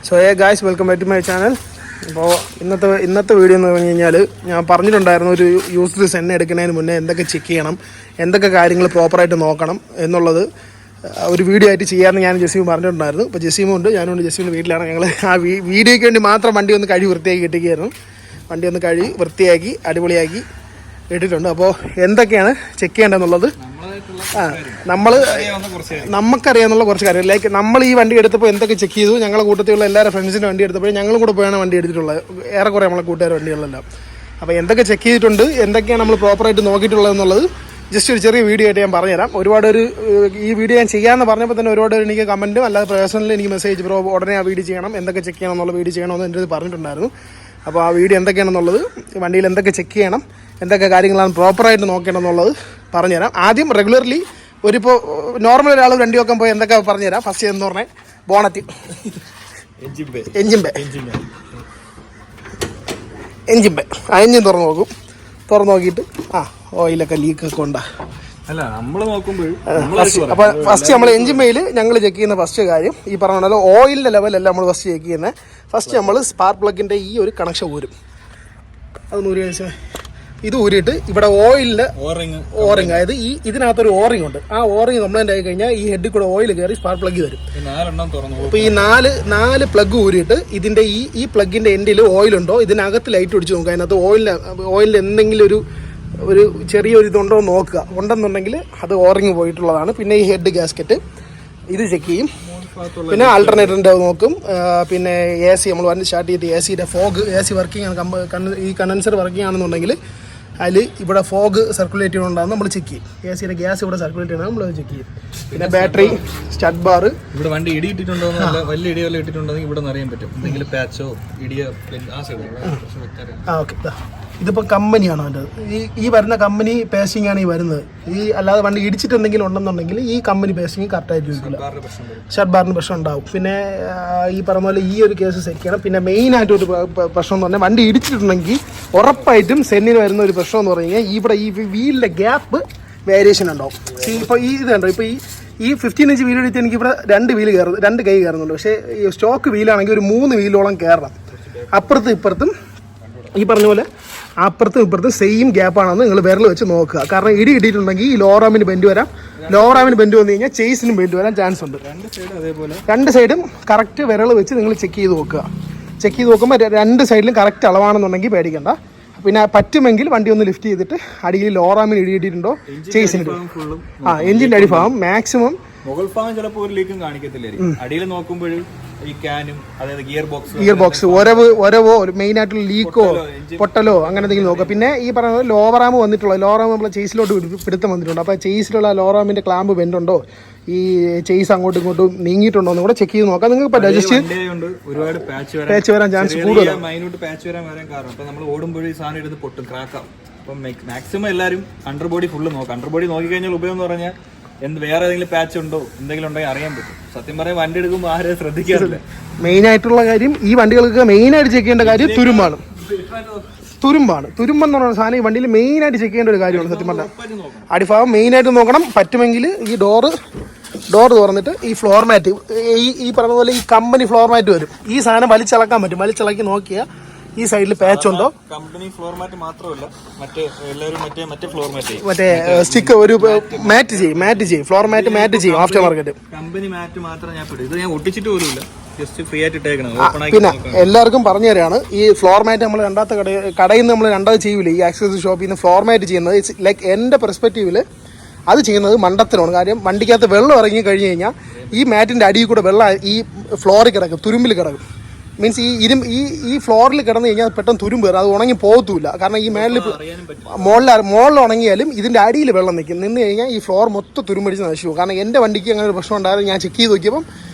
So guys welcome back to my channel. അപ്പോൾ ഇന്നത്തെ video എന്ന് പറഞ്ഞു കഴിഞ്ഞാൽ ഞാൻ പറഞ്ഞിട്ടുണ്ടായിരുന്നു ഒരു യൂസ്ലെസ് എണ്ണ എടുക്കുന്നതിന് മുന്നേ എന്തൊക്കെ ചെക്ക് ചെയ്യണം, എന്തൊക്കെ കാര്യങ്ങൾ പ്രോപ്പറായിട്ട് നോക്കണം എന്നുള്ളത് ഒരു വീഡിയോ ആയിട്ട് ചെയ്യാമെന്ന് ഞാൻ ജസീം പറഞ്ഞിട്ടുണ്ടായിരുന്നു. ഇപ്പോൾ ജസീമുണ്ട്, ഞാനുണ്ട്. ജസീമിൻ്റെ വീട്ടിലാണ്. ഞങ്ങൾ ആ വീഡിയോയ്ക്ക് വേണ്ടി മാത്രം വണ്ടി ഒന്ന് കഴുകി വൃത്തിയാക്കി കിട്ടുകയായിരുന്നു. വണ്ടി ഒന്ന് കഴുകി വൃത്തിയാക്കി അടിപൊളിയാക്കി ഇട്ടിട്ടുണ്ട്. അപ്പോൾ എന്തൊക്കെയാണ് ചെക്ക് ചെയ്യേണ്ടതെന്നുള്ളത് നമുക്കറിയാവുന്ന കുറച്ച് കാര്യം. ലൈക്ക് നമ്മൾ ഈ വണ്ടി എടുത്തപ്പോൾ എന്തൊക്കെ ചെക്ക് ചെയ്തു, ഞങ്ങളുടെ കൂട്ടത്തിലുള്ള എല്ലാവരും ഫ്രണ്ട്സിൻ്റെ വണ്ടി എടുത്തപ്പോൾ ഞങ്ങളും കൂടെ പോയാണ് വണ്ടി എടുത്തിട്ടുള്ളത്, ഏറെക്കുറെ നമ്മളെ കൂട്ടുകാരുടെ വണ്ടികളെല്ലാം. അപ്പോൾ എന്തൊക്കെ ചെക്ക് ചെയ്തിട്ടുണ്ട്, എന്തൊക്കെയാണ് നമ്മൾ പ്രോപ്പറായിട്ട് നോക്കിയിട്ടുള്ളത് എന്നുള്ളത് ജസ്റ്റ് ഒരു ചെറിയ വീഡിയോ ആയിട്ട് ഞാൻ പറഞ്ഞുതരാം. ഈ വീഡിയോ ഞാൻ ചെയ്യാമെന്ന് പറഞ്ഞപ്പോൾ തന്നെ ഒരുപാട് എനിക്ക് കമൻറ്റും അല്ലാതെ പേഴ്സണലി എനിക്ക് മെസ്സേജ് ബ്രോ ഉടനെ ആ വീഡിയോ ചെയ്യണം, എന്തൊക്കെ ചെക്ക് ചെയ്യണം എന്നുള്ള വീഡിയോ ചെയ്യണമെന്ന് എൻ്റെ അടുത്ത് പറഞ്ഞിട്ടുണ്ടായിരുന്നു. അപ്പോൾ ആ വീഡിയോ എന്തൊക്കെയാണെന്നുള്ളത്, വണ്ടിയിൽ എന്തൊക്കെ ചെക്ക് ചെയ്യണം, എന്തൊക്കെ കാര്യങ്ങളാണ് പ്രോപ്പറായിട്ട് നോക്കണം എന്നുള്ളത് പറഞ്ഞുതരാം. ആദ്യം റെഗുലർലി ഇപ്പോൾ നോർമൽ ഒരാൾ വണ്ടി വെക്കാൻ പോയി എന്തൊക്കെ പറഞ്ഞുതരാം. ഫസ്റ്റ് എന്ന് പറഞ്ഞാൽ ബോണറ്റ്, എഞ്ചിൻ ബേ ആ എഞ്ചിൻ തുറന്ന് നോക്കും. തുറന്ന് നോക്കിയിട്ട് ഓയിലൊക്കെ ലീക്കൊക്കെ ഉണ്ടാ അപ്പോൾ ഫസ്റ്റ് നമ്മൾ എഞ്ചിൻ ബേയിൽ ഞങ്ങൾ ചെക്ക് ചെയ്യുന്ന ഫസ്റ്റ് കാര്യം ഈ പറഞ്ഞ ഓയിലിൻ്റെ ലെവലല്ല നമ്മൾ ഫസ്റ്റ് ചെക്ക് ചെയ്യുന്നത്. ഫസ്റ്റ് നമ്മൾ സ്പാർക്ക് പ്ലഗിൻ്റെ ഈ ഒരു കണക്ഷൻ ഊരും. അത് ഊരി ഇത് ഊരിയിട്ട് ഇവിടെ ഓയിലിൻ്റെ ഓറിങ്, അതായത് ഇതിനകത്തൊരു ഓറിങ് ഉണ്ട്. ആ ഓറിങ് കംപ്ലൈൻ്റ് ആയി കഴിഞ്ഞാൽ ഈ ഹെഡിൽ കൂടെ ഓയിൽ കയറി സ്പാർക്ക് പ്ലഗ് വരും. അപ്പോൾ ഈ നാല് പ്ലഗ് ഊരിയിട്ട് ഇതിൻ്റെ ഈ പ്ലഗിൻ്റെ എൻഡിൽ ഓയിലുണ്ടോ, ഇതിനകത്ത് ലൈറ്റ് പിടിച്ച് നോക്കുക. അതിനകത്ത് ഓയിലിൻ്റെ എന്തെങ്കിലും ഒരു ചെറിയൊരു ഇതുണ്ടോ എന്ന് നോക്കുക. ഉണ്ടെന്നുണ്ടെങ്കിൽ അത് ഓറിങ് പോയിട്ടുള്ളതാണ്. പിന്നെ ഈ ഹെഡ് ഗാസ്കറ്റ് ഇത് ചെക്ക് ചെയ്യും. പിന്നെ ആൾട്ടർനേറ്ററിൻ്റെ നോക്കും. പിന്നെ AC നമ്മൾ വണ്ടി സ്റ്റാർട്ട് ചെയ്തിട്ട് AC വർക്കിംഗ് ആണ്, ഈ കണ്ടൻസർ വർക്കിംഗ് ആണെന്നുണ്ടെങ്കിൽ അതിൽ ഇവിടെ ഫോഗ് സർക്കുലേറ്റ് ചെയ്യണമെന്നാണ് നമ്മൾ ചെക്ക് ചെയ്യും. AC ഗ്യാസ് ഇവിടെ സർക്കുലേറ്റ് ചെയ്യണം, നമ്മൾ ചെക്ക് ചെയ്യും. പിന്നെ ബാറ്ററി, സ്റ്റാർട്ട് ബാർ, ഇവിടെ വണ്ടി ഇടിയിട്ടുണ്ടോ, വലിയ ഇടിയോ ഇട്ടിട്ടുണ്ടെങ്കിൽ ഇവിടെ അറിയാൻ പറ്റും. എന്തെങ്കിലും പാച്ചോ ഇടിയോ ഓക്കെ. ഇതിപ്പോൾ കമ്പനിയാണോ അതിൻ്റെ, ഈ വരുന്ന കമ്പനി പേസ്റ്റിംഗ് ആണ് ഈ വരുന്നത്. അല്ലാതെ വണ്ടി ഇടിച്ചിട്ടെന്തെങ്കിലും ഉണ്ടെന്നുണ്ടെങ്കിൽ ഈ കമ്പനി പേസ്റ്റിംഗ് കറക്റ്റായിട്ട് ചോദിക്കില്ല, ഷട്ട് ബാറിന് പ്രശ്നം ഉണ്ടാവും. പിന്നെ ഈ പറഞ്ഞ പോലെ ഈ ഒരു കേസ് സെറ്റ് ചെയ്യണം. പിന്നെ മെയിനായിട്ട് ഒരു പ്രശ്നം എന്ന് പറഞ്ഞാൽ വണ്ടി ഇടിച്ചിട്ടുണ്ടെങ്കിൽ ഉറപ്പായിട്ടും സെന്നിന് വരുന്ന ഒരു പ്രശ്നം എന്ന് പറഞ്ഞു കഴിഞ്ഞാൽ ഇവിടെ ഈ വീലിൻ്റെ ഗ്യാപ്പ് വേരിയേഷൻ ഉണ്ടാവും. ഇപ്പോൾ ഇത് കണ്ടോ, ഇപ്പോൾ ഈ 15 ഇഞ്ച് വീൽ എടുത്ത് എനിക്ക് ഇവിടെ 2 കൈ കയറുന്നുണ്ട്. പക്ഷേ ഈ സ്റ്റോക്ക് വീലാണെങ്കിൽ ഒരു 3 വീലോളം കയറണം. അപ്പുറത്തും ഇപ്പുറത്തും ഈ പറഞ്ഞ പോലെ അപ്പുറത്തും സെയിം ഗ്യാപ്പാണെന്ന് നിങ്ങൾ വിരൽ വെച്ച് നോക്കുക. കാരണം ഇടിയിട്ടുണ്ടെങ്കിൽ ഈ ലോറാമിന് ബെൻഡ് വരാം. ലോറാമിന് ബെൻഡ് വന്നു കഴിഞ്ഞാൽ ചേസിനും ബെൻഡ് വരാൻ ചാൻസ് ഉണ്ട്. രണ്ട് സൈഡും കറക്റ്റ് വിരൽ വെച്ച് നിങ്ങൾ ചെക്ക് ചെയ്ത് നോക്കുക. ചെക്ക് ചെയ്ത് നോക്കുമ്പോൾ 2 സൈഡിലും കറക്റ്റ് അളവാണെന്നുണ്ടെങ്കിൽ പേടിക്കണ്ട. പിന്നെ പറ്റുമെങ്കിൽ വണ്ടി ഒന്ന് ലിഫ്റ്റ് ചെയ്തിട്ട് അടിയിൽ ലോറാമിന് ഇടിയിട്ടുണ്ടോ, ചേസിന് എഞ്ചിൻ്റെ അടിഭാഗം മാക്സിമം മുകൾ ഭാഗം ചിലപ്പോൾ ഒരു ലീക്കും കാണിക്കത്തില്ലായിരിക്കും. അടിയിൽ നോക്കുമ്പോഴും ഈ ക്യാനും അതായത് ഗിയർ ബോക്സ് ഒരവോ മെയിൻ ആയിട്ടുള്ള ലീക്കോ പൊട്ടലോ അങ്ങനെ എന്തെങ്കിലും നോക്കുക. പിന്നെ ഈ പറയുന്നത് ലോവറാം വന്നിട്ടുള്ള ലോറാം നമ്മൾ ചേസിലോട്ട് പിടുത്തം വന്നിട്ടുണ്ട്. അപ്പോൾ ചേസിലുള്ള ലോറാമിന്റെ ക്ലാമ്പ് ബെൻഡുണ്ടോ, ഈ ചേസ് അങ്ങോട്ടും ഇങ്ങോട്ടും നീങ്ങിയിട്ടുണ്ടോ എന്ന് കൂടെ ചെക്ക് ചെയ്ത് നോക്കാം. നിങ്ങൾക്ക് പറ്റും ജസ്റ്റ് ഒരുപാട് പാച്ച് വരാൻ ചാൻസ് കൂടുതലാണ്. നമ്മൾ ഓടുമ്പോൾ ഈ സാധനം എടുത്ത് പൊട്ടും, ക്രാക്കാം. അപ്പം മാക്സിമം എല്ലാവരും അണ്ടർബോഡി ഫുള്ള് നോക്കാം. അണ്ടർബോഡി നോക്കിക്കഴിഞ്ഞാൽ ഉപയോഗം എന്ന് പറഞ്ഞാൽ വേറെ ഏതെങ്കിലും പാച്ച് ഉണ്ടോ എന്തെങ്കിലും ഉണ്ടെങ്കിൽ അറിയാൻ പറ്റും. സത്യം പറയാൻ വണ്ടി എടുക്കുമ്പോൾ ആരെയും ശ്രദ്ധിക്കാറില്ല. മെയിൻ ആയിട്ടുള്ള കാര്യം ഈ വണ്ടികൾക്ക് മെയിനായിട്ട് ചെക്ക് ചെയ്യേണ്ട കാര്യം തുരുമ്പെന്ന് പറയുന്ന സാധനം ഈ വണ്ടിയിൽ മെയിനായിട്ട് ചെക്ക് ചെയ്യേണ്ട ഒരു കാര്യമാണ്. സത്യം പറഞ്ഞാൽ അടിഭാഗം മെയിനായിട്ട് നോക്കണം. പറ്റുമെങ്കിൽ ഈ ഡോർ തുറന്നിട്ട് ഈ ഫ്ലോർ മാറ്റ്, ഈ പറഞ്ഞ പോലെ ഈ കമ്പനി ഫ്ലോർ മാറ്റ് വരും. ഈ സാധനം വലിച്ചിളക്കാൻ പറ്റും. വലിച്ചിളക്കി നോക്കിയാൽ ഈ സൈഡിൽ പാച്ച് ഉണ്ടോ. കമ്പനി ഫ്ലോർ മാറ്റ് മാത്രമല്ല, മറ്റേ ഫ്ലോർ മറ്റേ സ്റ്റിക്ക് ഒരു മാറ്റ് ചെയ്യും ഫ്ലോർ മാറ്റ് ചെയ്യും ആഫ്റ്റർ മാർക്കറ്റ്. കമ്പനി മാറ്റ് മാത്രം ഞാൻ ഒട്ടിച്ചിട്ട് പോലുമില്ല, ജസ്റ്റ് ഫ്രീ ആയിട്ട് ഇട്ടേക്കണം. പിന്നെ എല്ലാവർക്കും പറഞ്ഞു തരാണ്, ഈ ഫ്ലോർ മാറ്റ് നമ്മൾ കടയിൽ നിന്ന് നമ്മൾ രണ്ടാമത് ചെയ്യൂല. ഈ ആക്സസറി ഷോപ്പിൽ നിന്ന് ഫ്ലോർ മാറ്റ് ചെയ്യുന്നത് ലൈക്ക് എൻ്റെ പെർസ്പെക്റ്റീവിൽ അത് ചെയ്യുന്നത് മണ്ടത്തിലാണ്. കാര്യം വണ്ടിക്കകത്ത് വെള്ളം ഇറങ്ങി കഴിഞ്ഞ് കഴിഞ്ഞാൽ ഈ മാറ്റിൻ്റെ അടിയിൽ കൂടെ വെള്ളം ഈ ഫ്ലോറിൽ കിടക്കും, തുരുമ്പിൽ കിടക്കും. മീൻസ് ഈ ഫ്ലോറിൽ കിടന്നു കഴിഞ്ഞാൽ പെട്ടെന്ന് തുരുമ്പ് കയറും, അത് ഉണങ്ങി പോകത്തുമില്ല. കാരണം ഈ മുകളിൽ ഉണങ്ങിയാലും ഇതിൻ്റെ അടിയിൽ വെള്ളം നിന്ന് കഴിഞ്ഞാൽ ഈ ഫ്ലോർ മൊത്തം തുരുമ്പടിച്ച് നശിച്ചു. കാരണം എൻ്റെ വണ്ടിക്ക് അങ്ങനെ ഒരു പ്രശ്നം ഉണ്ടായിരുന്നു. ഞാൻ ചെക്ക് ചെയ്ത് നോക്കിയപ്പം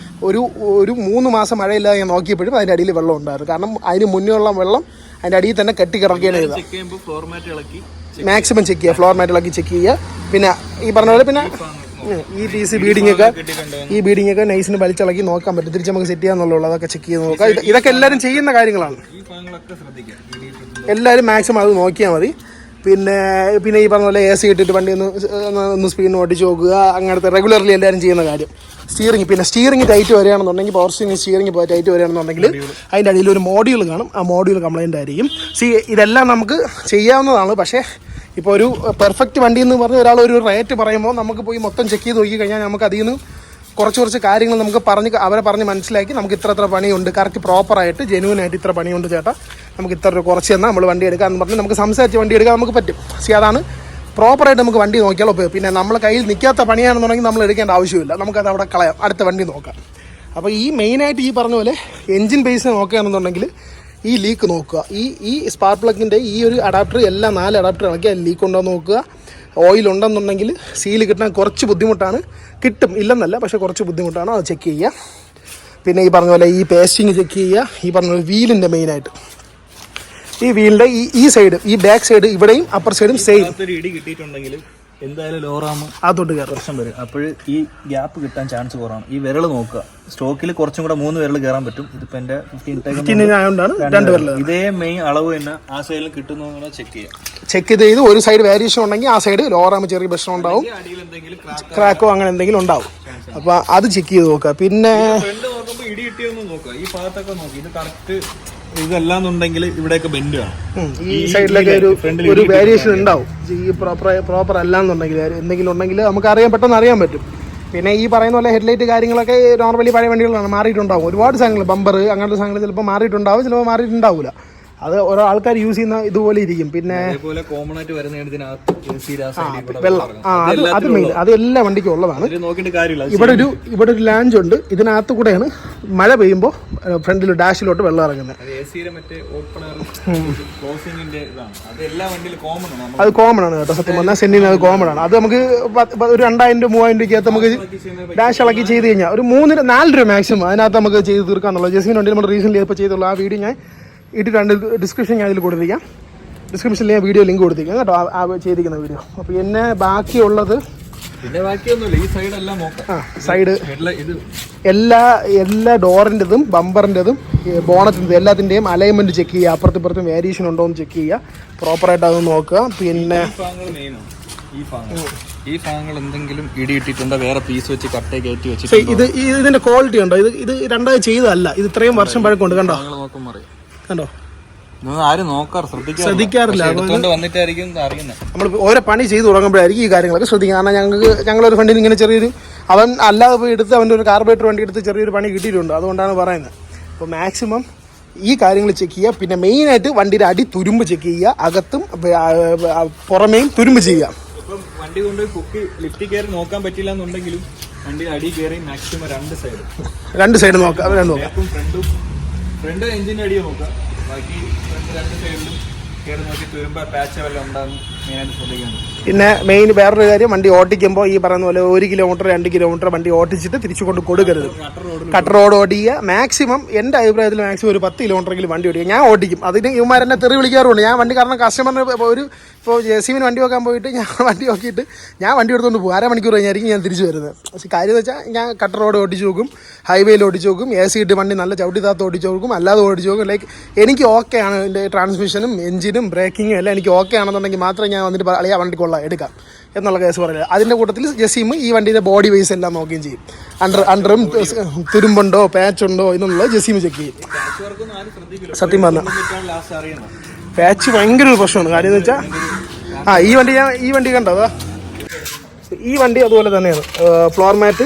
ഒരു 3 മാസം മഴയില്ലാതെ ഞാൻ നോക്കിയപ്പോഴും അതിൻ്റെ അടിയിൽ വെള്ളം ഉണ്ടായിരുന്നു. കാരണം അതിന് മുന്നേ ഉള്ള വെള്ളം അതിൻ്റെ അടിയിൽ തന്നെ കെട്ടിക്കിടക്കുകയാണ് ചെയ്തത്. മാക്സിമം ചെക്ക് ചെയ്യുക, ഫ്ലോർ മാറ്റ് ഇളക്കി ചെക്ക് ചെയ്യുക. പിന്നെ ഈ പറഞ്ഞ പോലെ പിന്നെ ഈ PC ബീഡിംഗ് ഒക്കെ നൈസിന് വലിച്ചിളക്കി നോക്കാൻ പറ്റും. തിരിച്ച് നമുക്ക് സെറ്റ് ചെയ്യാന്നുള്ളൂ. അതൊക്കെ ചെക്ക് ചെയ്ത് നോക്കാം. ഇതൊക്കെ എല്ലാവരും ചെയ്യുന്ന കാര്യങ്ങളാണ്. എല്ലാവരും മാക്സിമം അത് നോക്കിയാൽ മതി. പിന്നെ ഈ പറഞ്ഞ പോലെ AC ഇട്ടിട്ട് വണ്ടി ഒന്ന് സ്പീഡിന് ഓടിച്ച് നോക്കുക. അങ്ങനത്തെ റെഗുലർലി എല്ലാവരും ചെയ്യുന്ന കാര്യം. സ്റ്റിയറിംഗ് ടൈറ്റ് വരികയാണെന്നുണ്ടെങ്കിൽ, പവർ സ്റ്റിയറിംഗ് ടൈറ്റ് വരികയാണെന്നുണ്ടെങ്കിൽ അതിൻ്റെ അടിയിൽ ഒരു മോഡ്യൂൾ കാണും. ആ മോഡ്യൂൾ കംപ്ലൈൻ്റ് ആയിരിക്കും. ഇതെല്ലാം നമുക്ക് ചെയ്യാവുന്നതാണ്. പക്ഷേ ഇപ്പോൾ ഒരു പെർഫെക്റ്റ് വണ്ടി എന്ന് പറഞ്ഞ് ഒരാൾ ഒരു റേറ്റ് പറയുമ്പോൾ നമുക്ക് പോയി മൊത്തം ചെക്ക് ചെയ്ത് നോക്കി കഴിഞ്ഞാൽ നമുക്ക് അതിൽ നിന്ന് കുറച്ച് കാര്യങ്ങൾ നമുക്ക് അവരെ പറഞ്ഞ് മനസ്സിലാക്കി നമുക്ക് ഇത്ര പണിയുണ്ട്, കറക്റ്റ് പ്രോപ്പറായിട്ട് ജെന്യൂനായിട്ട് ഇത്ര പണിയുണ്ട് ചേട്ടാ, നമുക്ക് ഇത്ര കുറച്ച് തന്നാൽ നമ്മൾ വണ്ടി എടുക്കാമെന്ന് പറഞ്ഞ് നമുക്ക് സംസാരിച്ച് വണ്ടി എടുക്കാൻ നമുക്ക് പറ്റും. അതാണ് പ്രോപ്പറായിട്ട് നമുക്ക് വണ്ടി നോക്കിയാലോ. പിന്നെ നമ്മളെ കയ്യിൽ നിൽക്കാത്ത പണിയാണെന്നുണ്ടെങ്കിൽ നമ്മൾ എടുക്കേണ്ട ആവശ്യമില്ല, നമുക്കത് അവിടെ കളയാം, അടുത്ത വണ്ടി നോക്കാം. അപ്പോൾ ഈ മെയിനായിട്ട് ഈ പറഞ്ഞ പോലെ എൻജിൻ ബേസ് നോക്കുകയാണെന്നുണ്ടെങ്കിൽ ഈ ലീക്ക് നോക്കുക. ഈ സ്പാർക്ക് പ്ലഗിൻ്റെ ഈ ഒരു അഡാപ്റ്റർ എല്ലാം 4 അഡാപ്റ്റർ ഇളക്കി ലീക്ക് ഉണ്ടോ നോക്കുക. ഓയിൽ ഉണ്ടെന്നുണ്ടെങ്കിൽ സീൽ കിട്ടാൻ കുറച്ച് ബുദ്ധിമുട്ടാണ്, കിട്ടും ഇല്ലെന്നല്ല, പക്ഷേ കുറച്ച് ബുദ്ധിമുട്ടാണ്, അത് ചെക്ക് ചെയ്യുക. പിന്നെ ഈ പറഞ്ഞ പോലെ ഈ പേസ്റ്റിങ് ചെക്ക് ചെയ്യുക. ഈ പറഞ്ഞ പോലെ വീലിൻ്റെ മെയിനായിട്ട് ഈ വീലിൻ്റെ ഈ സൈഡ്, ഈ ബാക്ക് സൈഡ്, ഇവിടെയും അപ്പർ സൈഡും സെയിം ഇടി കിട്ടിയിട്ടുണ്ടെങ്കിൽ എന്തായാലും ലോറാമ അതോട്ട് കയറും, പ്രശ്നം വരും. അപ്പോൾ ഈ ഗ്യാപ്പ് കിട്ടാൻ ചാൻസ് കുറവാണ്. ഈ വിരൽ നോക്കുക, സ്റ്റോക്കിൽ കുറച്ചും കൂടെ 3 വിരൽ കയറാൻ പറ്റും. ഇതിപ്പോൾ എൻ്റെ 15 ആയതുകൊണ്ടാണ് 2 വിരൽ. ഇതേ മെയിൻ അളവ് തന്നെ ആ സൈഡിൽ കിട്ടുന്ന ചെക്ക് ചെയ്ത് ഒരു സൈഡ് വേരിയേഷൻ ഉണ്ടെങ്കിൽ ആ സൈഡ് ലോറാമ ചെറിയ പ്രശ്നം ഉണ്ടാവും, ക്രാക്കോ അങ്ങനെ എന്തെങ്കിലും ഉണ്ടാവും. അപ്പോൾ അത് ചെക്ക് ചെയ്ത് നോക്കുക. പിന്നെ ഇടി കിട്ടിയൊന്നും നോക്കുക, ഈ ഭാഗത്തൊക്കെ നോക്കി ഇത് കറക്റ്റ് ഇതല്ലാന്നുണ്ടെങ്കിൽ ഇവിടെയൊക്കെ ബെൻഡ് കാണും. ഈ സൈഡിലൊക്കെ ഒരു വേരിയേഷൻ ഉണ്ടാവും. ഈ പ്രോപ്പർ അല്ലാന്നുണ്ടെങ്കിൽ എന്തെങ്കിലും ഉണ്ടെങ്കിൽ നമുക്ക് പെട്ടെന്ന് അറിയാൻ പറ്റും. പിന്നെ ഈ പറയുന്ന പോലെ ഹെഡ്ലൈറ്റ് കാര്യങ്ങളൊക്കെ നോർമലി പഴയ വണ്ടികളാണ്, മാറിയിട്ടുണ്ടാവും. ഒരുപാട് സാധനങ്ങൾ, ബമ്പർ അങ്ങനത്തെ സാധനങ്ങൾ ചിലപ്പോൾ മാറിയിട്ടുണ്ടാവും, ചിലപ്പോൾ മാറിയിട്ടുണ്ടാവില്ല. അത് ഓരോ ആൾക്കാർ യൂസ് ചെയ്യുന്ന ഇതുപോലെ ഇരിക്കും. പിന്നെ വെള്ളം, അത് മെയിൻ, അത് എല്ലാ വണ്ടിക്കും ഉള്ളതാണ്. ഇവിടെ ഒരു ലാഞ്ച് ഉണ്ട്, ഇതിനകത്ത് കൂടെയാണ് മഴ പെയ്യുമ്പോൾ ഫ്രണ്ടിൽ ഡാഷിലോട്ട് വെള്ളം ഇറങ്ങുന്നത്. അത് കോമൺ ആണ് കേട്ടോ, സത്യം പറഞ്ഞാൽ സെന്റിന് അത് കോമൺ ആണ്. അത് നമുക്ക് ഒരു 2000-3000 രൂപയ്ക്കകത്ത് നമുക്ക് ഡാഷ് ഇളക്കി ചെയ്ത് കഴിഞ്ഞാൽ ഒരു 3-4 രൂപ മാക്സിമം അതിനകത്ത് നമുക്ക് ചെയ്ത് തീർക്കാന്നുള്ളത്. ജെസ്മിന് വണ്ടി നമ്മൾ റീസെന്റ് ഇപ്പോൾ ചെയ്തുള്ള ആ വീഡിയോ ഞാൻ ഇട്ടിട്ടുണ്ട്, ഡിസ്ക്രിപ്ഷൻ ഞാൻ ഇതിൽ കൊടുത്തിരിക്കാം. ഡിസ്ക്രിപ്ഷനിൽ ഞാൻ വീഡിയോ ലിങ്ക് കൊടുത്തിരിക്കാം കേട്ടോ, ആ ചെയ്തിരിക്കുന്ന വീഡിയോ. അപ്പോൾ പിന്നെ ബാക്കിയുള്ളത് സൈഡ് എല്ലാ ഡോറിൻ്റെതും ബമ്പറിൻ്റെതും ബോണറ്റിൻ്റെതും എല്ലാത്തിൻ്റെയും അലൈൻമെൻറ്റ് ചെക്ക് ചെയ്യുക, അപ്പുറത്തും വേരിയേഷൻ ഉണ്ടോ എന്ന് ചെക്ക് ചെയ്യുക, പ്രോപ്പറായിട്ട് അത് നോക്കുക. പിന്നെ ഈ ഭാഗങ്ങൾ എന്തെങ്കിലും ഇടിയിട്ടിട്ടുണ്ടോ, വേറെ പീസ് വെച്ച് കട്ട കയറ്റി വെച്ചിട്ട് ഇതിന്റെ ക്വാളിറ്റി ഉണ്ടോ, ഇത് രണ്ടാമത് ചെയ്തതല്ല, ഇത് ഇത്രയും വർഷം പഴക്കമുണ്ട്. കണ്ടോ കണ്ടോ, ആരും ശ്രദ്ധിക്കാറില്ല. നമ്മൾ ഓരോ പണി ചെയ്ത് തുടങ്ങുമ്പോഴായിരിക്കും ഈ കാര്യങ്ങളൊക്കെ ശ്രദ്ധിക്കുക. കാരണം ഞങ്ങളൊരു ഫ്രണ്ടിന് ഇങ്ങനെ ചെറിയൊരു, അവൻ അല്ലാതെ പോയി എടുത്ത് അവൻ്റെ ഒരു കാർബറേറ്റർ വണ്ടി എടുത്ത് ചെറിയൊരു പണി കിട്ടിയിട്ടുണ്ട്, അതുകൊണ്ടാണ് പറയുന്നത്. അപ്പോൾ മാക്സിമം ഈ കാര്യങ്ങൾ ചെക്ക് ചെയ്യുക. പിന്നെ മെയിനായിട്ട് വണ്ടിയുടെ അടി തുരുമ്പ് ചെക്ക് ചെയ്യുക, അകത്തും പുറമേയും തുരുമ്പ് ചെയ്യുക. വണ്ടി കൊണ്ട് കുക്കി ലിഫ്റ്റ് കയറി നോക്കാൻ പറ്റില്ല എന്നുണ്ടെങ്കിലും വണ്ടി അടി കയറി മാക്സിമം 2 സൈഡ് നോക്കാം. ഫ്രണ്ട് എഞ്ചിന്റെ അടിയോ നോക്കാം, ബാക്കി 2 സൈഡിലും കയറി നോക്കി തുരുമ്പോ പാച്ച് വല്ലതും ഉണ്ടാകും മെയിനായിട്ട് ശ്രദ്ധിക്കണം. പിന്നെ വേറൊരു കാര്യം, വണ്ടി ഓടിക്കുമ്പോൾ ഈ പറയുന്ന പോലെ 1 കിലോമീറ്റർ 2 കിലോമീറ്റർ വണ്ടി ഓടിച്ചിട്ട് തിരിച്ചു കൊണ്ട് കൊടുക്കരുത്. കട്ടർ റോഡ് ഓടിക്കുക. മാക്സിമം എൻ്റെ അഭിപ്രായത്തിൽ മാക്സിമം ഒരു 10 കിലോമീറ്ററെങ്കിലും വണ്ടി ഓടിക്കുക. ഞാൻ ഓടിക്കും, അതിന് ഇവന്മാരെന്നെ തെറി വിളിക്കാറുണ്ട്. ഞാൻ വണ്ടി, കാരണം കസ്റ്റമറിന് ഇപ്പോൾ ജെസിമിന് വണ്ടി നോക്കാൻ പോയിട്ട് ഞാൻ വണ്ടി നോക്കിയിട്ട് ഞാൻ വണ്ടി എടുത്തുകൊണ്ട് പോകും, 1/2 മണിക്കൂർ കഴിഞ്ഞായിരിക്കും ഞാൻ തിരിച്ചു വരുന്നത്. പക്ഷേ കാര്യം എന്ന് വെച്ചാൽ ഞാൻ കട്ടർ റോഡ് ഓടിച്ച് നോക്കും, ഹൈവേയിൽ ഓടിച്ച് നോക്കും, AC ഇട്ട് വണ്ടി നല്ല ചവിട്ടി താത്ത് ഓടിച്ച് നോക്കും, അല്ലാതെ ഓടിച്ച് നോക്കും. ലൈക്ക് എനിക്ക് ഓക്കെ ആണ്, എൻ്റെ ട്രാൻസ്മിഷനും എഞ്ചിനും ബ്രേക്കിങ്ങും എല്ലാം എനിക്ക് ഓക്കെ ആണെന്നുണ്ടെങ്കിൽ മാത്രമേ ഞാൻ വന്നിട്ട് അളിയാ വണ്ടി കൊള്ളാം എടുക്കാം എന്നുള്ള കേസ് പറയുന്നത്. അതിൻ്റെ കൂട്ടത്തിൽ ജെസിം ഈ വണ്ടിയുടെ ബോഡി വൈസ് എല്ലാം നോക്കുകയും ചെയ്യും. അണ്ടറും തുരുമ്പുണ്ടോ പാച്ചുണ്ടോ എന്നുള്ളത് ജെസിം ചെക്ക് ചെയ്യും. സത്യം പറഞ്ഞാൽ പാച്ച് ഭയങ്കര ഒരു പ്രശ്നമാണ്. കാര്യം എന്ന് വെച്ചാൽ ഈ വണ്ടി കണ്ടോ, ഈ വണ്ടി അതുപോലെ തന്നെയാണ്. ഫ്ലോർ മാറ്റ്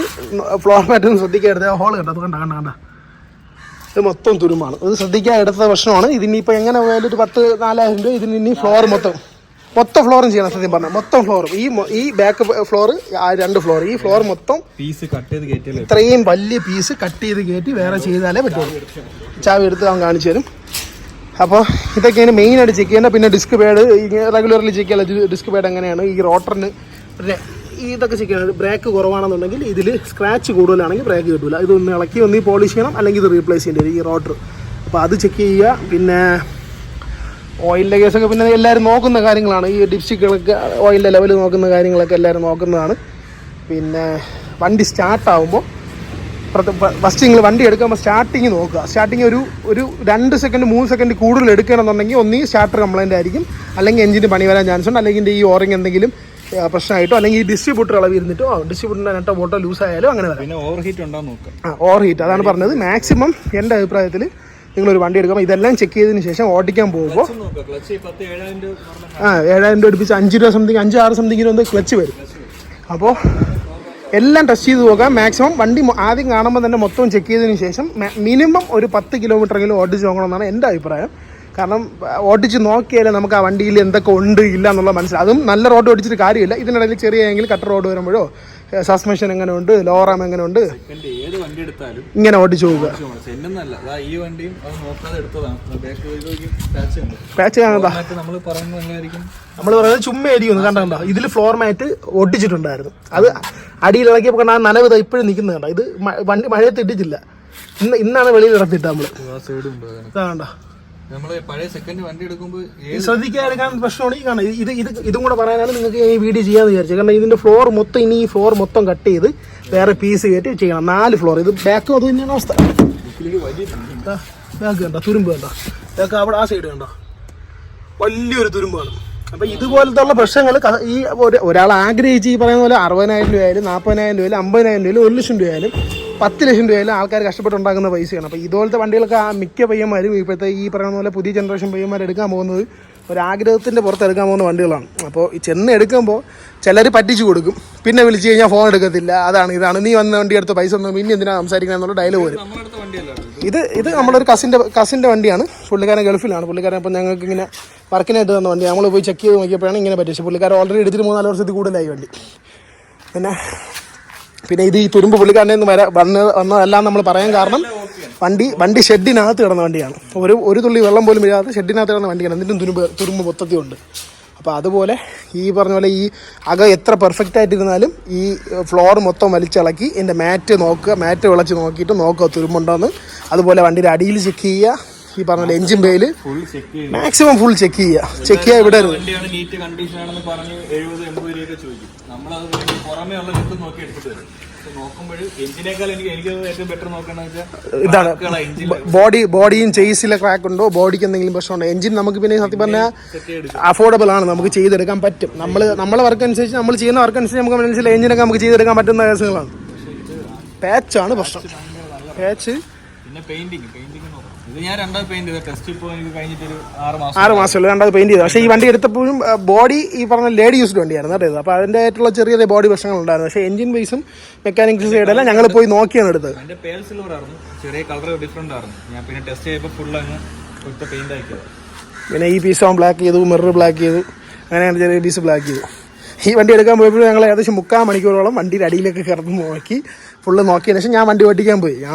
ശ്രദ്ധിക്കാതെ ഹോൾ കണ്ടോ, അത് കണ്ട ഇത് മൊത്തം തുരുമ്പാണ്. ഇത് ശ്രദ്ധിക്കാൻ എടുത്ത പ്രശ്നമാണ്. ഇതിനിപ്പോൾ എങ്ങനെ പോയാലും ഒരു 10-4000 രൂപ ഇതിന് ഇനി ഫ്ലോർ മൊത്തം ഫ്ലോറും ചെയ്യണം. സത്യം പറഞ്ഞാൽ മൊത്തം ഫ്ലോറും ഈ ബാക്ക് ഫ്ലോർ, 2 ഫ്ലോർ, ഈ ഫ്ലോർ മൊത്തം പീസ് കട്ട് ചെയ്ത് കയറ്റി, ഇത്രയും വലിയ പീസ് കട്ട് ചെയ്ത് കയറ്റി വേറെ ചെയ്താലേ പറ്റുള്ളൂ. ചാവി എടുത്ത് അവൻ കാണിച്ചു തരും. അപ്പോൾ ഇതൊക്കെയാണ് മെയിനായിട്ട് ചെക്ക് ചെയ്യേണ്ടത്. പിന്നെ ഡിസ്ക് പാഡ് റെഗുലർലി ചെക്ക് ചെയ്യാൻ ഡിസ്ക് പാഡ് എങ്ങനെയാണ്, ഈ റോട്ടറിന് പിന്നെ ഇതൊക്കെ ചെക്ക് ചെയ്യണം. ബ്രേക്ക് കുറവാണെന്നുണ്ടെങ്കിൽ ഇതിൽ സ്ക്രാച്ച് കൂടുതലാണെങ്കിൽ ബ്രേക്ക് കിട്ടില്ല. ഇതൊന്ന് ഇളക്കി ഒന്ന് പോളിഷ് ചെയ്യണം, അല്ലെങ്കിൽ ഇത് റീപ്ലേസ് ചെയ്യേണ്ടി വരും ഈ റോട്ടർ. അപ്പോൾ അത് ചെക്ക് ചെയ്യുക. പിന്നെ ഓയിലിൻ്റെ കേസൊക്കെ പിന്നെ എല്ലാവരും നോക്കുന്ന കാര്യങ്ങളാണ്. ഈ ഡിപ്സ്റ്റിക്കുകളൊക്കെ ഓയിലിൻ്റെ ലെവൽ നോക്കുന്ന കാര്യങ്ങളൊക്കെ എല്ലാവരും നോക്കുന്നതാണ്. പിന്നെ വണ്ടി സ്റ്റാർട്ടാകുമ്പോൾ ഫസ്റ്റ് നിങ്ങൾ വണ്ടി എടുക്കുമ്പോൾ സ്റ്റാർട്ടിങ് നോക്കുക. സ്റ്റാർട്ടിങ് ഒരു 2 സെക്കൻഡ് 3 സെക്കൻഡ് കൂടുതൽ എടുക്കണമെന്നുണ്ടെങ്കിൽ ഒന്നീ സ്റ്റാർട്ടർ കംപ്ലൈൻ്റ് ആയിരിക്കും, അല്ലെങ്കിൽ എഞ്ചിന് പണി വരാൻ ചാൻസ് ഉണ്ട്, അല്ലെങ്കിൽ ഈ ഓറിങ് എന്തെങ്കിലും പ്രശ്നമായിട്ടോ, അല്ലെങ്കിൽ ഈ ഡിസ്ട്രിബ്യൂട്ടർ അളവ് ഇരുന്നിട്ടോ ഡിസ്ട്രിബ്യൂട്ടറിൻ്റെ നെട്ടോ ബോട്ടോ ലൂസ് ആയാലും അങ്ങനെ വരാം. പിന്നെ ഓവർ ഹീറ്റ് ഉണ്ടാവും നോക്കുക. ഓവർ ഹീറ്റ് അതാണ് പറഞ്ഞത്. മാക്സിമം എൻ്റെ അഭിപ്രായത്തിൽ നിങ്ങളൊരു വണ്ടി എടുക്കുമ്പോൾ ഇതെല്ലാം ചെക്ക് ചെയ്തതിന് ശേഷം ഓടിക്കാൻ പോകുമ്പോൾ 7,000 രൂപ അടുപ്പിച്ച് 5 രൂപ സംതിങ് 5-6 സംതിങ്ങിന് ഒന്ന് ക്ലച്ച് വരും. അപ്പോൾ എല്ലാം ടെസ്റ്റ് ചെയ്ത് നോക്കാം. മാക്സിമം വണ്ടി ആദ്യം കാണുമ്പോൾ തന്നെ മൊത്തം ചെക്ക് ചെയ്തതിന് ശേഷം മിനിമം ഒരു 10 കിലോമീറ്ററെങ്കിലും ഓടിച്ച് നോക്കണമെന്നാണ് എൻ്റെ അഭിപ്രായം. കാരണം ഓടിച്ച് നോക്കിയാലേ നമുക്ക് ആ വണ്ടിയിൽ എന്തൊക്കെ ഉണ്ട് ഇല്ല എന്നുള്ള മനസ്സിലാവും. അതും നല്ല റോഡ് ഓടിച്ചിട്ട് കാര്യമില്ല. ഇതിനിടയിൽ ചെറിയെങ്കിൽ കട്ടർ റോഡ് വരുമ്പോഴോ സസ്പെൻഷൻ എങ്ങനെ ഉണ്ട്, ലോറാം എങ്ങനെ ഉണ്ട്, ഏത് വണ്ടി എടുത്താലും ഇങ്ങനെ ഓടിച്ചു പോവുക. ഈ വണ്ടിയും പാച്ച് കാണാ നമ്മൾ പറയുന്നത് ചുമ്മാ ആയിരിക്കും. കണ്ടോ ഇതിൽ ഫ്ലോർ മാറ്റ് ഒട്ടിച്ചിട്ടുണ്ടായിരുന്നു. അത് അടിയിൽ ഇളക്കിയപ്പോൾ ആ നനവ് ഇപ്പോഴും നിൽക്കുന്നത് കണ്ടോ. ഇത് വണ്ടി മഴയത്ത് ഇട്ടിട്ടില്ല, ഇന്നാണ് വെളിയിൽ ഇറക്കിട്ട നമ്മള്. കണ്ടോ പഴയ സെക്കൻഡ് വണ്ടി എടുക്കുമ്പോൾ ശ്രദ്ധിക്കാതെടുക്കാൻ പ്രശ്നമാണ്. ഈ കാണാം ഇതും കൂടെ പറയാനാണ് നിങ്ങൾക്ക് ഈ വീഡിയോ ചെയ്യാന്ന് വിചാരിച്ചത്. കാരണം ഇതിന്റെ ഫ്ലോർ മൊത്തം ഇനി ഈ ഫ്ലോർ മൊത്തം കട്ട് ചെയ്ത് വേറെ പീസ് കയറ്റി ചെയ്യണം. 4 ഫ്ലോർ. ഇത് ബാക്കും അത് തന്നെയാണ് അവസ്ഥ. ബാക്ക് കണ്ടോ, തുരുമ്പ് കണ്ടോ, ബാക്ക് അവിടെ ആ സൈഡ് കണ്ടോ, വലിയൊരു തുരുമ്പാണ്. അപ്പൊ ഇതുപോലത്തെ ഉള്ള പ്രശ്നങ്ങൾ ഈ ഒരാൾ ആഗ്രഹിച്ച് ഈ പറയുന്ന പോലെ 60,000 രൂപയായാലും 40,000 രൂപയായാലും 50,000 രൂപയായാലും 1 ലക്ഷം രൂപയായാലും 10 ലക്ഷം രൂപയായാലും ആൾക്കാർ കഷ്ടപ്പെട്ടുണ്ടാക്കുന്ന പൈസയാണ്. അപ്പോൾ ഇതുപോലത്തെ വണ്ടികളൊക്കെ മിക്ക പയ്യന്മാരും ഇപ്പോഴത്തെ ഈ പറയുന്ന പോലെ പുതിയ ജനറേഷൻ പയ്യന്മാർ എടുക്കാൻ പോകുന്നത് ഒരാഗ്രഹത്തിൻ്റെ പുറത്ത് എടുക്കാൻ പോകുന്ന വണ്ടികളാണ്. അപ്പോൾ ഈ ചെന്ന് എടുക്കുമ്പോൾ ചിലർ പറ്റിച്ചു കൊടുക്കും, പിന്നെ വിളിച്ച് കഴിഞ്ഞാൽ ഫോൺ എടുക്കത്തില്ല, അതാണ് നീ വന്ന വണ്ടി എടുത്ത പൈസ ഒന്നും പിന്നെ എന്തിനാണ് സംസാരിക്കണം എന്നുള്ള ഡയലോഗ് വരും. ഇത് നമ്മളൊരു കസിൻ്റെ വണ്ടിയാണ്. പുള്ളിക്കാരൻ ഗൾഫിലാണ്. പുള്ളിക്കാരൻ അപ്പം ഞങ്ങൾക്ക് ഇങ്ങനെ വർക്കിനായിട്ട് തന്ന വണ്ടി. നമ്മൾ പോയി ചെക്ക് ചെയ്ത് നോക്കിയപ്പോഴാണ് ഇങ്ങനെ പറ്റിയത്. പുള്ളിക്കാരൻ ഓൾറെഡി എടുത്തിട്ട് 3-4 വർഷത്തിൽ കൂടുതലായി വണ്ടി. പിന്നെ ഇത് ഈ തുരുമ്പ് പുള്ളിക്കാരനെ വന്നതെല്ലാം നമ്മൾ പറയാൻ കാരണം വണ്ടി ഷെഡിനകത്ത് കിടന്ന വണ്ടിയാണ്. ഒരു തുള്ളി വെള്ളം പോലും വീഴാതെ ഷെഡിനകത്ത് കിടന്ന വണ്ടിയാണ്. എന്നിട്ടും തുരുമ്പ് മൊത്തത്തിലുണ്ട്. അപ്പോൾ അതുപോലെ ഈ പറഞ്ഞ പോലെ ഈ അകം എത്ര പെർഫെക്റ്റ് ആയിട്ടിരുന്നാലും ഈ ഫ്ലോർ മൊത്തം വലിച്ചിളക്കി ഇതിൻ്റെ മാറ്റ് വിളച്ച് നോക്കിയിട്ട് നോക്കുക തുരുമ്പുണ്ടോയെന്ന്. അതുപോലെ വണ്ടിയുടെ അടിയിൽ ചെക്ക് ചെയ്യുക. ഈ പറഞ്ഞ എഞ്ചിൻ ബേയിൽ മാക്സിമം ഫുൾ ചെക്ക് ചെയ്യുക. ഇവിടെ നീറ്റ് കണ്ടീഷൻ ആണെന്ന് പറഞ്ഞ് 70-80 രൂപയൊക്കെ ചോദിക്കും. നമ്മളത് പുറമേ ഉള്ള ലുക്ക് നോക്കി എടുത്തിട്ട് വരും. നോക്കുമ്പോൾ എഞ്ചിനേക്കാൾ എനിക്ക് ഏറ്റവും ബെറ്റർ നോക്കണമെന്ന് ഇതാണ് ബോഡിയും ചേസിലെ ക്രാക്ക് ഉണ്ടോ, ബോഡിക്ക് എന്തെങ്കിലും പ്രശ്നമുണ്ടോ. എഞ്ചിൻ നമുക്ക് പിന്നെ സത്യം പറഞ്ഞാൽ അഫോർഡബിൾ ആണ്, നമുക്ക് ചെയ്തെടുക്കാൻ പറ്റും. നമ്മളെ വർക്ക് അനുസരിച്ച് നമ്മൾ ചെയ്യുന്ന വർക്ക് അനുസരിച്ച് നമുക്ക് മനസ്സിലായി എഞ്ചിനൊക്കെ നമുക്ക് ചെയ്തെടുക്കാൻ പറ്റുന്ന കേസുകളാണ്. പാച്ചാണ് പ്രശ്നം. പാച്ച് പിന്നെ പെയിന്റിങ് ഇത് ഞാൻ രണ്ടാമത് പെയിന്റ് ചെയ്ത ടെസ്റ്റ് ഇപ്പോൾ എനിക്ക് കഴിഞ്ഞിട്ട് 6 മാസമല്ല രണ്ടാമത് പെയിന്റ് ചെയ്തത്. പക്ഷേ ഈ വണ്ടി എടുത്തപ്പോഴും ബോഡി ഈ പറഞ്ഞ ലേഡി യൂസ്ഡ് വണ്ടിയായിരുന്നു കേട്ടോ. അപ്പോൾ അതിൻ്റെ ആയിട്ടുള്ള ചെറിയ ബോഡി പ്രശ്നങ്ങളുണ്ടായിരുന്നു. പക്ഷേ എഞ്ചിൻ ബേസും മെക്കാനിക്സ് സൈഡെല്ലാം ഞങ്ങൾ പോയി നോക്കിയാണ് എടുത്തത്. എൻ്റെ പേൽ സിൽവർ ആയിരുന്നു, ചെറിയ കളർ ഡിഫറെൻ്റ് ആയിരുന്നു. ഞാൻ പിന്നെ ടെസ്റ്റ് ചെയ്തപ്പോൾ ഫുൾ അങ്ങ് ഒറ്റ പെയിന്റ് ആക്കിയത്. പിന്നെ ഈ പീസ് ഓൺ ബ്ലാക്ക് ചെയ്തു, മിറർ ബ്ലാക്ക് ചെയ്തു, അങ്ങനെയാണ് ചെറിയ പീസ് ബ്ലാക്ക് ചെയ്തു. ഈ വണ്ടി എടുക്കാൻ പോയപ്പോഴും ഞങ്ങൾ ഏകദേശം 3/4 മണിക്കൂറോളം വണ്ടിയുടെ അടിയിലേക്ക് കിടന്ന് നോക്കി ഫുള്ള് നോക്കിയതിന് ശേഷം ഞാൻ വണ്ടി ഓടിക്കാൻ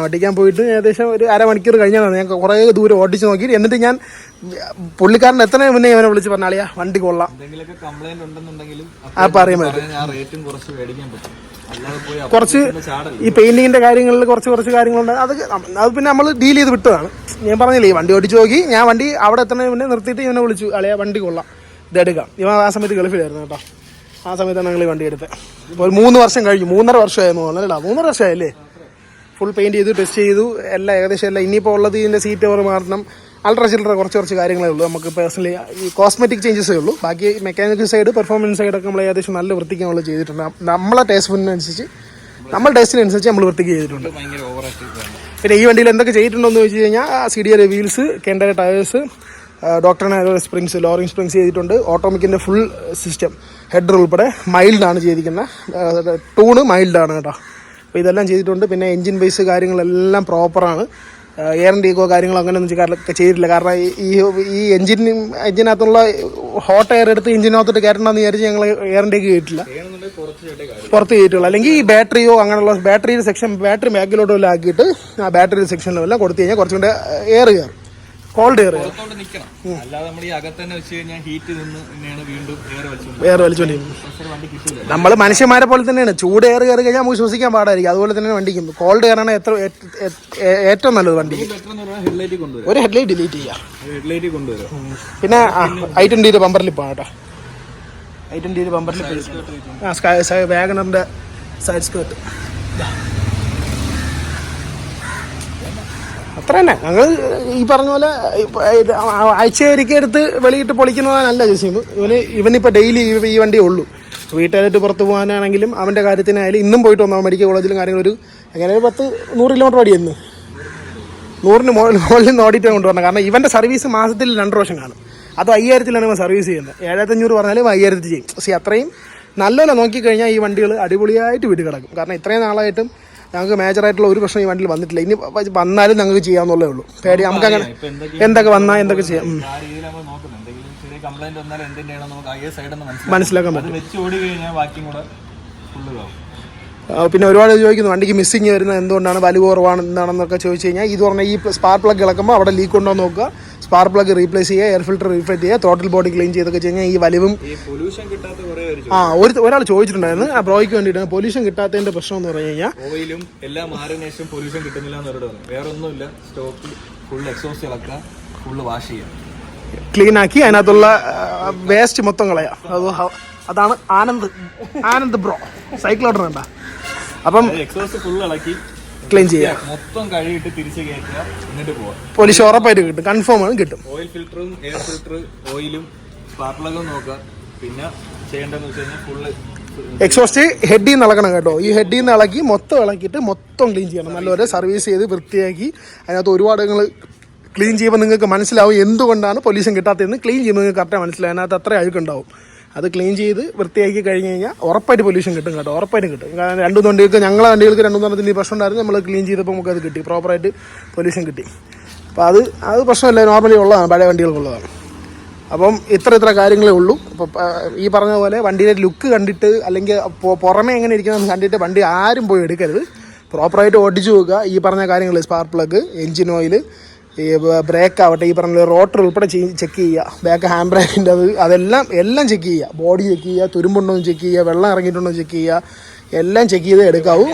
പോയിട്ട് ഏകദേശം ഒരു അരമണിക്കൂർ കഴിഞ്ഞാണ് ഞാൻ കുറേ ദൂരം ഓടിച്ച് നോക്കി. എന്നിട്ട് ഞാൻ പുള്ളിക്കാരൻ എത്ര മുന്നേ ഇവനെ വിളിച്ച് പറഞ്ഞാളിയാ വണ്ടി കൊള്ളാം പറയാൻ കുറച്ച് ഈ പെയിന്റിങ്ങിന്റെ കാര്യങ്ങളിൽ കുറച്ച് കാര്യങ്ങളുണ്ട്. അത് പിന്നെ നമ്മൾ ഡീൽ ചെയ്ത് വിട്ടതാണ്. ഞാൻ പറഞ്ഞില്ലേ ഈ വണ്ടി ഓടിച്ച് നോക്കി. ഞാൻ വണ്ടി അവിടെ എത്തുന്നതിന് മുന്നേ നിർത്തിയിട്ട് ഇവനെ വിളിച്ചു, അളിയാ വണ്ടി കൊള്ളാം, ഇതെടുക്കാം. ഇവൻ ആ സമയത്ത് ഗൾഫിലായിരുന്നു കേട്ടോ. ആ സമയത്താണ് ഞങ്ങൾ ഈ വണ്ടി എടുത്തത്. ഇപ്പോൾ ഒരു 3 വർഷം കഴിഞ്ഞു, 3.5 വർഷമായിരുന്നു തോന്നലടാ. 3 വർഷമായല്ലേ. ഫുൾ പെയിന്റ് ചെയ്തു, ടെസ്റ്റ് ചെയ്തു, എല്ലാം ഏകദേശം എല്ലാം. ഇനിയിപ്പോൾ ഉള്ളത് ഇതിൻ്റെ സീറ്റ് ഓവർ മാറണം, ചില്ലറ കുറച്ച് കാര്യങ്ങളേ ഉള്ളൂ. നമുക്ക് പേഴ്സണലി ഈ കോസ്മെറ്റിക് ചേഞ്ചസേ ഉള്ളൂ. ബാക്കി മെക്കാനിക്കൽ സൈഡ്, പെർഫോമൻസ് സൈഡൊക്കെ നമ്മൾ ഏകദേശം നല്ല വൃത്തിക്ക് നമ്മൾ ചെയ്തിട്ടുണ്ട്. നമ്മളെ ടേസ്റ്റിനനുസരിച്ച് നമ്മൾ വൃത്തിക്ക് ചെയ്തിട്ടുണ്ട്. പിന്നെ ഈ വണ്ടിയിൽ എന്തൊക്കെ ചെയ്തിട്ടുണ്ടോ എന്ന് ചോദിച്ചു കഴിഞ്ഞാൽ CDR വീൽസ്, കെൻഡ ടയേഴ്സ്, ഡോക്ടറിന് സ്പ്രിങ്സ്, ലോറിംഗ് സ്പ്രിങ്സ് ചെയ്തിട്ടുണ്ട്. ഓട്ടോമിക്കിൻ്റെ ഫുൾ സിസ്റ്റം ഹെഡർ ഉൾപ്പെടെ മൈൽഡാണ് ചെയ്തിരിക്കുന്നത്. ടൂണ് മൈൽഡാണ് കേട്ടോ. അപ്പോൾ ഇതെല്ലാം ചെയ്തിട്ടുണ്ട്. പിന്നെ എൻജിൻ ബേസ് കാര്യങ്ങളെല്ലാം പ്രോപ്പറാണ്. എയർ ആൻഡ് ഈക്കോ കാര്യങ്ങൾ അങ്ങനെയൊന്നും ചെയ്തിട്ടില്ല. കാരണം ഈ എഞ്ചിനകത്തുള്ള ഹോട്ട് എയർ എടുത്ത് എഞ്ചിനകത്തോട്ട് കയറ്റണമെന്ന് വിചാരിച്ച് ഞങ്ങൾ എയർ ആൻഡ് ഈക്ക് ചെയ്തിട്ടില്ല, പുറത്ത് ചെയ്തിട്ടുള്ളൂ. അല്ലെങ്കിൽ ഈ ബാറ്ററിയോ അങ്ങനെയുള്ള ബാറ്ററിയുടെ സെക്ഷൻ ബാറ്ററി ബാക്കിലോട്ടോ എല്ലാം ആക്കിയിട്ട് ആ ബാറ്ററി സെക്ഷനിലും എല്ലാം കൊടുത്തു കഴിഞ്ഞാൽ കുറച്ചും കൂടെ എയർ കയറും, കോൾഡ് എയർ നമ്മൾ മനുഷ്യന്മാരെ പോലെ തന്നെയാണ്. ചൂട് എയർ കയറി കഴിഞ്ഞാൽ നമുക്ക് ശ്വസിക്കാൻ പാടായിരിക്കും. അതുപോലെ തന്നെ വണ്ടിക്കും കോൾഡ് എയർ ആണ് ഏറ്റവും നല്ലത്. വണ്ടിക്ക് ഒരു ഹെഡ്ലൈറ്റ് ഡിലീറ്റ് ചെയ്യാം. പിന്നെ i20 ബമ്പർ ലിപ്പാണ് കേട്ടോ. i20 ബമ്പർ ലിപ്പ്, വാഗണറിന്റെ സൈഡ് സ്കേർട്ട്. അത്ര തന്നെ. ഞങ്ങൾ ഈ പറഞ്ഞ പോലെ ആഴ്ചയൊരിക്കൽ എടുത്ത് വെളിയിട്ട് പൊളിക്കുന്നതല്ല ജസീം. ഇവനിപ്പോൾ ഡെയിലി ഈ വണ്ടിയേ ഉള്ളൂ. വീട്ടുകാരായിട്ട് പുറത്ത് പോകാനാണെങ്കിലും അവൻ്റെ കാര്യത്തിനായാലും ഇന്നും പോയിട്ട് വന്നാൽ മെഡിക്കൽ കോളേജിലും കാര്യങ്ങളൊരു എങ്ങനെ 100 കിലോമീറ്റർ ഓടി എന്ന് 100 മുകളിൽ നിന്ന് ഓടിയിട്ടാണ് കൊണ്ടുവരണം. കാരണം ഇവൻ്റെ സർവീസ് മാസത്തിൽ 2 പ്രാവശ്യം കാണും. അത് 5000-ലാണ് ഇവൻ സർവീസ് ചെയ്യുന്നത്. 7500 പറഞ്ഞാലും 5000 ചെയ്യും. പക്ഷേ അത്രയും നല്ലപോലെ നോക്കിക്കഴിഞ്ഞാൽ ഈ വണ്ടികൾ അടിപൊളിയായിട്ട് വീട്ടിൽ കിടക്കും. കാരണം ഇത്രയും നാളായിട്ടും ഞങ്ങൾക്ക് മേജറായിട്ടുള്ള ഒരു പ്രശ്നം ഈ വണ്ടിയിൽ വന്നിട്ടില്ല. ഇനി വന്നാലും ഞങ്ങൾക്ക് ചെയ്യാവുന്നതേ ഉള്ളൂ. പേടി നമുക്ക് അങ്ങനെ എന്തൊക്കെ വന്നാൽ എന്തൊക്കെ ചെയ്യാം മനസ്സിലാക്കാൻ പറ്റും. പിന്നെ ഒരുപാട് ചോദിക്കുന്നു വണ്ടിക്ക് മിസ്സിങ് വരുന്നത് എന്തുകൊണ്ടാണ്, വലിവ് കുറവാണ് എന്താണെന്നൊക്കെ ചോദിച്ചു കഴിഞ്ഞാൽ ഇത് പറഞ്ഞാൽ ഈ സ്പാർക്ക് പ്ലഗ് ഇളക്കുമ്പോൾ അവിടെ ലീക്ക് ഉണ്ടോ എന്ന് നോക്കുക, സ്പാർക്ക് പ്ലഗ് റീപ്ലേസ് ചെയ്യുക, എയർ ഫിൽറ്റർ റീഫിറ്റ് ചെയ്യുക, ത്രോട്ടിൽ ബോഡി ക്ലീൻ ചെയ്തൊക്കെ കഴിഞ്ഞാൽ ഈ വലിവും ഒരാൾ ചോദിച്ചിട്ടുണ്ടായിരുന്നു ആ ബ്രോയ്ക്ക് വേണ്ടിയിട്ട് പൊല്യൂഷൻ കിട്ടാത്തതിന്റെ പ്രശ്നം എന്ന് പറഞ്ഞു കഴിഞ്ഞാൽ ഓയിലും എല്ലാം മാറിയതിനു ശേഷം പൊല്യൂഷൻ കിട്ടുന്നില്ല എന്ന് പറഞ്ഞു. വേറെ ഒന്നുമില്ല, സ്റ്റോക്കിൽ ഫുൾ എക്സോസ്റ്റ് ഇളക്കുക, ഫുള്ള് വാഷ് ചെയ്യുക, ക്ലീൻ ആക്കി അതിനകത്തുള്ള വേസ്റ്റ് മൊത്തം കളയാം. അതാണ് ആനന്ദ് ബ്രോ സൈക്കിളോട്ടർ വേണ്ട. അപ്പം എക്സോസ്റ്റ് ഫുള്ള് ഇളക്കി ക്ലീൻ ചെയ്യാം, മൊത്തം കഴുകിയിട്ട് തിരിച്ച് കയറ്റുക, എന്നിട്ട് പോവാം. പോലീസ് ഉറപ്പായിട്ട് കിട്ടും, കൺഫേം ആണ് കിട്ടും. ഓയിൽ ഫിൽറ്ററും എയർ ഫിൽറ്റർ ഓയിലും സ്പാർക്ക് പ്ലഗും നോക്കുക. പിന്നെ ചെയ്യേണ്ടതെന്ന് വെച്ച് കഴിഞ്ഞാൽ ഫുള്ള് എക്സോസ്റ്റ് ഹെഡിൽ നിന്ന് ഇളക്കണം കേട്ടോ. ഈ ഹെഡിൽ നിന്ന് ഇളക്കി മൊത്തം ഇളക്കിയിട്ട് മൊത്തം ക്ലീൻ ചെയ്യണം. നല്ലപോലെ സർവീസ് ചെയ്ത് വൃത്തിയാക്കി അതിനകത്ത് ഒരുപാട് നിങ്ങൾ ക്ലീൻ ചെയ്യുമ്പോൾ നിങ്ങൾക്ക് മനസ്സിലാവും എന്തുകൊണ്ടാണ് പൊല്യൂഷൻ കിട്ടാത്തതെന്ന്. ക്ലീൻ ചെയ്യുമ്പോൾ നിങ്ങൾക്ക് കറക്റ്റായി മനസ്സിലാവും. അതിനകത്ത് അത്ര അഴുക്കുണ്ടാവും. അത് ക്ലീൻ ചെയ്ത് വൃത്തിയാക്കി കഴിഞ്ഞ് കഴിഞ്ഞാൽ ഉറപ്പായിട്ട് പൊല്യൂഷൻ കിട്ടും കേട്ടോ, ഉറപ്പായിട്ട് കിട്ടും. കാരണം 2 വണ്ടികൾക്ക് ഞങ്ങളെ വണ്ടികൾക്ക് 2 വണ്ടിയിൽ പ്രശ്നം ഉണ്ടായിരുന്നു. നമ്മൾ ക്ലീൻ ചെയ്തപ്പോൾ നമുക്കത് കിട്ടി, പ്രോപ്പറായിട്ട് പൊല്യൂഷൻ കിട്ടി. അപ്പോൾ അത് പ്രശ്നമല്ല, നോർമലി ഉള്ളതാണ്, പഴയ വണ്ടികൾക്കുള്ളതാണ്. അപ്പം ഇത്ര കാര്യങ്ങളേ ഉള്ളൂ. അപ്പോൾ ഈ പറഞ്ഞ പോലെ വണ്ടിയുടെ ലുക്ക് കണ്ടിട്ട് അല്ലെങ്കിൽ പുറമേ എങ്ങനെ ഇരിക്കുന്നതെന്ന് കണ്ടിട്ട് വണ്ടി ആരും പോയി എടുക്കരുത്. പ്രോപ്പറായിട്ട് ഓടിച്ചു നോക്കുക. ഈ പറഞ്ഞ കാര്യങ്ങൾ സ്പാർക്ക് പ്ലഗ്, എൻജിൻ ഓയിൽ, ഈ ബ്രേക്ക് ആവട്ടെ, ഈ പറഞ്ഞ റോട്ടർ ഉൾപ്പെടെ ചെക്ക് ചെയ്യുക, ബാക്ക് ഹാൻഡ് ബ്രേക്കിൻ്റെ എല്ലാം ചെക്ക് ചെയ്യുക, ബോഡി ചെക്ക് ചെയ്യുക, തുരുമ്പുണ്ടോ എന്ന് ചെക്ക് ചെയ്യുക, വെള്ളം ഇറങ്ങിയിട്ടുണ്ടോ ചെക്ക് ചെയ്യുക, എല്ലാം ചെക്ക് ചെയ്ത് എടുക്കാവൂ.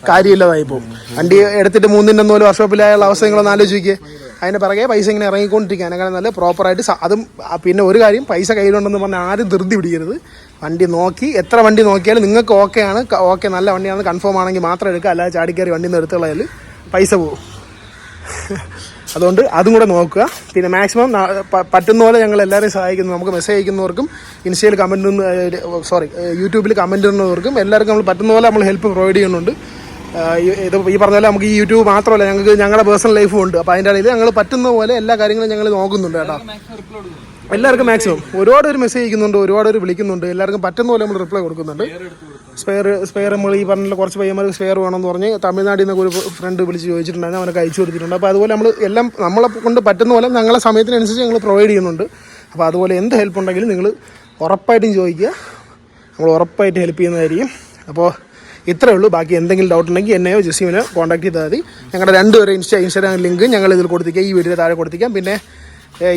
കാര്യമില്ലതായി പോകും. വണ്ടി എടുത്തിട്ട് 3 പോലും വർക്ക്ഷോപ്പിലായുള്ള അവസ്ഥ നിങ്ങളൊന്ന് ആലോചിക്കുക. അതിൻ്റെ പിറകെ പൈസ ഇങ്ങനെ ഇറങ്ങിക്കൊണ്ടിരിക്കുക. അങ്ങനെ നല്ല പ്രോപ്പറായിട്ട് അതും. പിന്നെ ഒരു കാര്യം, പൈസ കയ്യിലുണ്ടെന്ന് പറഞ്ഞാൽ ആരും ധൃതി പിടിക്കരുത്. വണ്ടി നോക്കി എത്ര വണ്ടി നോക്കിയാലും നിങ്ങൾക്ക് ഓക്കെ നല്ല വണ്ടിയാണെന്ന് കൺഫേം ആണെങ്കിൽ മാത്രം എടുക്കുക. അല്ലാതെ ചാടിക്കയറി വണ്ടിയിൽ നിന്ന് എടുത്തുകളയാൽ പൈസ പോകും. അതുകൊണ്ട് അതും കൂടെ നോക്കുക. പിന്നെ മാക്സിമം പറ്റുന്ന പോലെ ഞങ്ങൾ എല്ലാവരെയും സഹായിക്കുന്നു. നമുക്ക് മെസ്സേജ് അയക്കുന്നവർക്കും ഇൻസ്റ്റയിൽ യൂട്യൂബിൽ കമൻറ്റ് ഇടുന്നവർക്കും എല്ലാവർക്കും നമ്മൾ പറ്റുന്ന പോലെ നമ്മൾ ഹെൽപ്പ് പ്രൊവൈഡ് ചെയ്യുന്നുണ്ട്. ഇത് ഈ പറഞ്ഞ പോലെ നമുക്ക് ഈ യൂട്യൂബ് മാത്രമല്ല, ഞങ്ങൾക്ക് ഞങ്ങളുടെ പേഴ്സണൽ ലൈഫും ഉണ്ട്. അപ്പോൾ അതിൻ്റെ ഇടയിൽ ഞങ്ങൾ പറ്റുന്ന പോലെ എല്ലാ കാര്യങ്ങളും ഞങ്ങൾ നോക്കുന്നുണ്ട് കേട്ടോ. എല്ലാവർക്കും മാക്സിമം ഒരുപാട് പേര് മെസ്സേജ് അയക്കുന്നുണ്ട്, ഒരുപാട് പേര് വിളിക്കുന്നുണ്ട്. എല്ലാവർക്കും പറ്റുന്ന പോലെ നമ്മൾ റിപ്ലൈ കൊടുക്കുന്നുണ്ട്. സ്പെയർ നമ്മൾ ഈ പറഞ്ഞ കുറച്ച് പയ്യന്മാർക്ക് സ്പെയർ വേണമെന്ന് പറഞ്ഞ് തമിഴ്നാട്ടിൽ നിന്നൊക്കെ ഒരു ഫ്രണ്ട് വിളിച്ച് ചോദിച്ചിട്ടുണ്ടായിരുന്നു, അവനൊക്കെ അയച്ചു കൊടുത്തിട്ടുണ്ട്. അപ്പോൾ അതുപോലെ നമ്മളെ കൊണ്ട് പറ്റുന്ന പോലെ ഞങ്ങളെ സമയത്തിനനുസരിച്ച് ഞങ്ങൾ പ്രൊവൈഡ് ചെയ്യുന്നുണ്ട്. അപ്പോൾ അതുപോലെ എന്ത് ഹെൽപ്പ് ഉണ്ടെങ്കിലും നിങ്ങൾ ഉറപ്പായിട്ടും ചോദിക്കുക, നമ്മൾ ഉറപ്പായിട്ട് ഹെൽപ്പ് ചെയ്യുന്നതായിരിക്കും. അപ്പോൾ ഇത്രയേ ഉള്ളൂ. ബാക്കി എന്തെങ്കിലും ഡൗട്ട് ഉണ്ടെങ്കിൽ എന്നെയോ ജസീമിനെയോ കോൺടാക്ട് ചെയ്താൽ മതി. ഞങ്ങളുടെ 2 പേരെ ഇൻസ്റ്റാഗ്രാം ലിങ്ക് ഞങ്ങൾ ഇതിൽ കൊടുത്തിരിക്കാം, ഈ വീഡിയോയുടെ താഴെ കൊടുത്തിരിക്കാം. പിന്നെ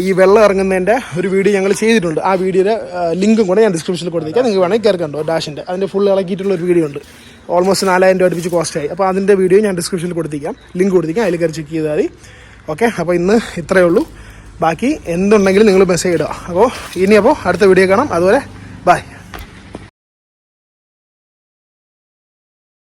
ഈ വെള്ളം ഇറങ്ങുന്നതിൻ്റെ ഒരു വീഡിയോ ഞങ്ങൾ ചെയ്തിട്ടുണ്ട്. ആ വീഡിയോയുടെ ലിങ്കും കൂടെ ഞാൻ ഡിസ്ക്രിപ്ഷനിൽ കൊടുത്തിരിക്കാം. നിങ്ങൾക്ക് വേണമെങ്കിൽ കയറി കണ്ടോ. ഡാഷിൻ്റെ അതിൻ്റെ ഫുൾ ഇളക്കിയിട്ടുള്ള ഒരു വീഡിയോ ഉണ്ട്. ഓൾമോസ്റ്റ് 4000 രൂപ അടുപ്പിച്ച് കോസ്റ്റായി. അപ്പോൾ അതിൻ്റെ വീഡിയോ ഞാൻ ഡിസ്ക്രിപ്ഷനിൽ കൊടുത്തിരിക്കാം, ലിങ്ക് കൊടുത്തിരിക്കാം. അതിൽ കയറി ചെക്ക് ചെയ്താൽ മതി. ഓക്കെ, അപ്പോൾ ഇന്ന് ഇത്രയേ ഉള്ളൂ. ബാക്കി എന്തുണ്ടെങ്കിലും നിങ്ങൾ മെസ്സേജ് ഇടുക. അപ്പോൾ അടുത്ത വീഡിയോ കാണാം. അതുപോലെ ബൈ.